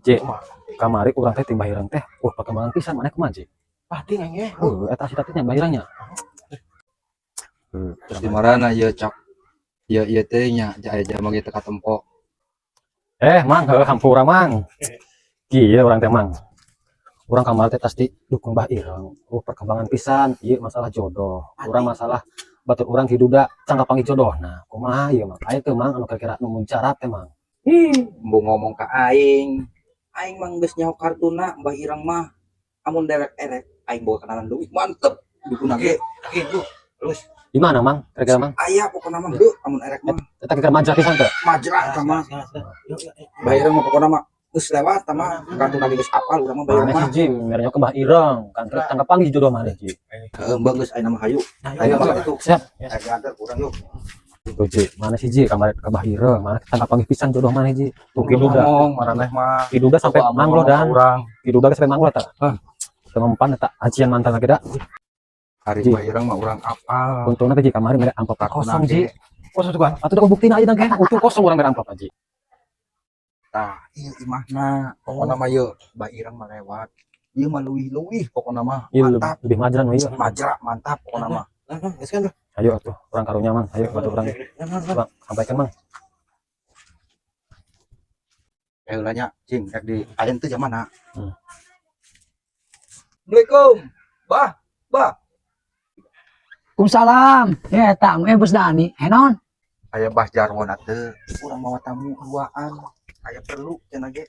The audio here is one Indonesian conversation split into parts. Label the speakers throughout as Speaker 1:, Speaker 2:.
Speaker 1: Ji, kamari urang teh timbah ireng teh. Perkembangan pisan maneh kumaha, Ji?
Speaker 2: Pasti nge.
Speaker 1: Eta si tatinya bahirannya.
Speaker 2: Terus di marana ieu cok. Ieu teh nya aya mah teu katempo.
Speaker 1: Mang, hampura mang. Kieu urang teh mang. Urang kamari teh pasti dukung Mbah Ireng. Perkembangan pisan, ieu masalah jodoh. Urang masalah batur urang hiduda cangka panggih jodohna. Kumaha ieu mang? Aya teu mang anu kira-kira nu muncarat teh mang.
Speaker 2: Mbu ngomong ka aing. Aing mah geus nyaho kartuna Mbah Ireng mah. Amun derek-erek aing boga kenalan deui. Mantep. Dukuna ge. Terus
Speaker 1: Di mana mang? Kira-kira mang?
Speaker 2: aya pokona mah heuh amun erek mah.
Speaker 1: Eta kira majak pisan teh.
Speaker 2: Majra eta mah. Mbah Ireng mah pokona mah geus lewat tah mah. Kartuna ge geus apal urang mah Mbah Ireng
Speaker 1: Mana
Speaker 2: mah.
Speaker 1: si Jim, merenya ke Mbah Ireng. Kan terus cangka panggih jodoh mana, Ji?
Speaker 2: Heeh, Mbah geus ayeuna mah hayu. Ayo mah itu.
Speaker 1: Siap.
Speaker 2: Aya antar urang yuk.
Speaker 1: Tuh, Ji. Mana si Ji? Kamari ke Mbah Ireng. Mana cangka panggih pisan jodoh mana, Ji? Tuh kiduda.
Speaker 2: Ngomong maraneh mah.
Speaker 1: Kiduda sampai manglo dan
Speaker 2: urang.
Speaker 1: kiduda sampai manglo ta. Kemampan eta ajian mantan lagi da.
Speaker 2: Hari
Speaker 1: Ji.
Speaker 2: Mbah Ireng mah urang apal.
Speaker 1: Untungna teh Ji kamari mere amplop kosong, Ji.
Speaker 2: Kosong tuh kan.
Speaker 1: Atuh da buktina aja nang untung kosong urang mere amplop, Ji.
Speaker 2: Tah, ieu imahna. Pokona mah yeuh Mbah Ireng mah lewat. Ieu mah leuwih-leuwih pokona mah.
Speaker 1: Ieu
Speaker 2: Mantap.
Speaker 1: lebih majran we ieu.
Speaker 2: Majra mantap pokona mah. Geus kan.
Speaker 1: Ayo atuh, urang karunya mang. Ayo bantu urang. Bang, sampaikan mang.
Speaker 2: Heula nya, cing rek di ayeun teh jamana.
Speaker 1: Hmm.
Speaker 2: Assalamualaikum. Bah.
Speaker 3: Waalaikumsalam. Ya, tamu Bos Dani. Non.
Speaker 2: Aya Bah Jarwona teu urang mawa tamu duaan. Aya perlu cenah ge.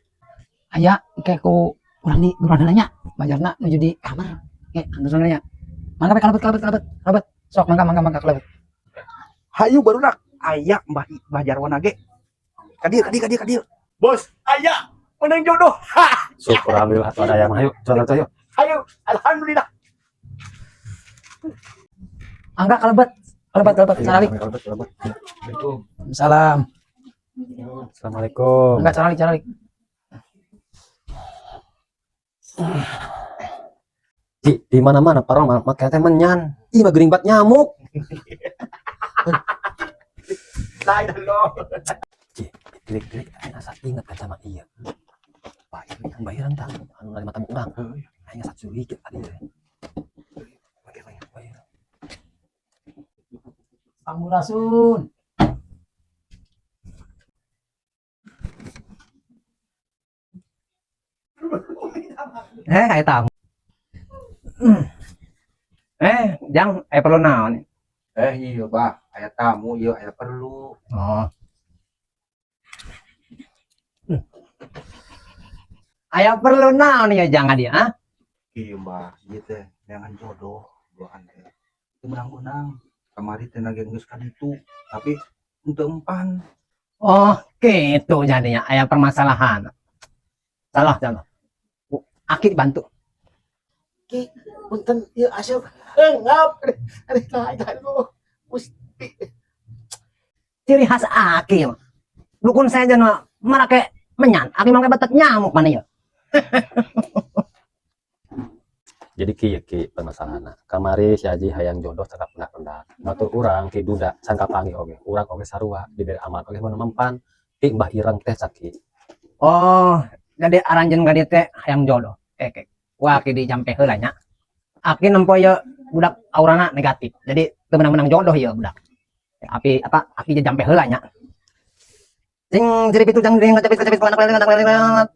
Speaker 3: Aya kayak ku urang di urang nanya. Bajarna nuju di kamar. Anu nanya. Mangga kalebet. Sok mangga kalebet.
Speaker 2: Hayu barudak aya Mbah Jarwona ge. Ka dieu. Bos, aya menang jodoh.
Speaker 1: Syukur alhamdulillah atuh ada yang ayo, jalan ayo.
Speaker 2: Hayu, alhamdulillah.
Speaker 3: Mangga kalebet. Caralik. Salam.
Speaker 1: Assalamualaikum.
Speaker 3: Mangga caralik.
Speaker 1: Di mana-mana parang make teh menyan. Ih mah geuning bat nyamuk.
Speaker 2: Lain lo.
Speaker 1: Ji, klik asa inget kan sama iya. Pak ini kan bayaran tang anu dari mata urang. Hanya satu dikit tadi. Bayar.
Speaker 3: Sampurasun. Kayak tamu. Jang, perlu naon?
Speaker 2: Iya, Bah. Aya tamu, ieu aya perlu.
Speaker 3: Oh. Aya perlu naon ya jangan dia, ah?
Speaker 2: Iya, Mbah. Ieu teh neangan jodoh, duaan teh. Teu menang-menang. Kamari teh nage geus ka ditu, tapi henteu empan.
Speaker 3: Oh, gitu jadinya aya permasalahan. Salah. Aki bantu.
Speaker 2: Ki, punten ieu asyik ngap. Aduh. Gusti.
Speaker 3: Ciri khas Aki. Dukun saya jangan marake menyan. Aki make batet nyamuk mana ya?
Speaker 1: Jadi kieu permasalahanna. Kamari si Haji hayang jodoh cakap pendak. Batur urang ki duda sangka panggih oge. Urang oge sarua diberi aman oge mun mempan ti Mbah Ireng teh caki.
Speaker 3: Oh, jadi aranjeun ka dieu teh hayang jodoh. Oke. Wah, ki dijampe heula nya. Aki nempo ye budak aurana negatif. Jadi teu menang-menang jodoh ye budak. Api aki jampe heula nya. Sing jadi pitu jang ngacapit anak.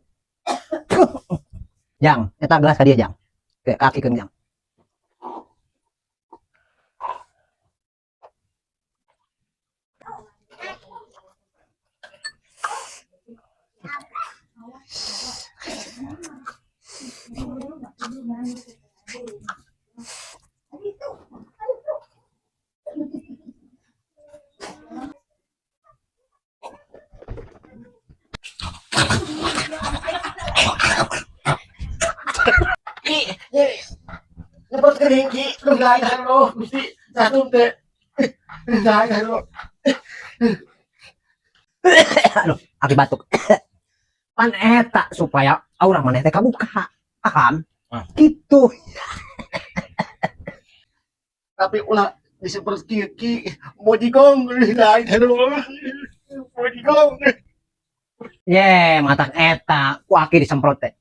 Speaker 3: Jang, eta gelas ka dieu jang. Ke kaki keun jang.
Speaker 2: Nyebut kering ki, lain lo, Gusti. Satu teh. Lain lo.
Speaker 3: Aduh, aki batuk. Pan eta supaya aura maneh teh kabuka. Paham? Gitu.
Speaker 2: Tapi ulah seperti ki, mau digong lain lo. Mau digong.
Speaker 3: Ye, matak eta, waki disemprot teh.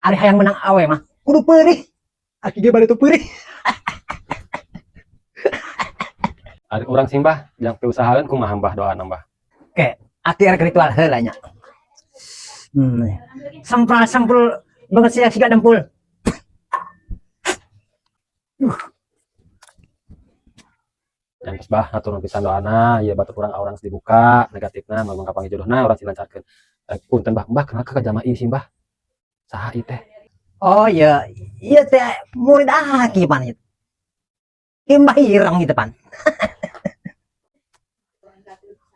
Speaker 3: Ari hayang menang awe mah, kudu peurih. Aki ge bari tu peurih.
Speaker 1: Ari urang simbah yang usahakeun kumaha mbah doa nambah.
Speaker 3: Aki rek ritual heula nya. Sampul banget sih siga dempul.
Speaker 1: Yang terus bah ngatur pisan doana ya batur urang aurang dibuka negatifna mangga kapangi jodohna urang silancarkeun. Punten mbah kenal ka jamaah ieu simbah. Saha ieu teh?
Speaker 3: Oh iya, iya teh murid aki pan itu. Kimbah irang gitu pan.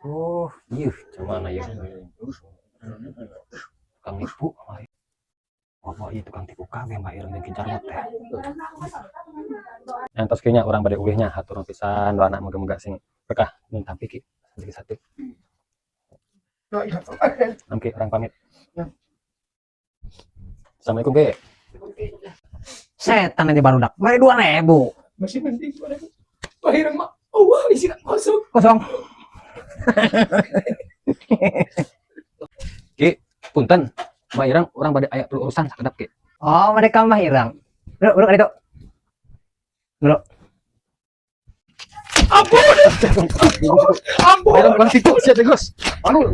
Speaker 1: Oh, ieu cuman ieu. Kang nipu. Oh, ieu tukang tipu kage mbah ireng jeung kincar teh. Yang tos kayaknya orang bade ulihnya hatur pisan doana moga-moga sing berkah mun tampi ki satu. Namki orang pamit. Assalamualaikum Ge.
Speaker 3: Setan aja barudak. Mari 2.000.
Speaker 2: Masih mending bahiran mah. Oh, wah, isi masuk.
Speaker 3: Kosong.
Speaker 1: Ki, punten. Mbak Irang orang bade aya perlu urusan sakedap Ki.
Speaker 3: Oh, mereka mah irang. Dulu kali itu. Dulu.
Speaker 2: Ampun.
Speaker 1: Ampun. Irang kurang tipu sia Gus. Anu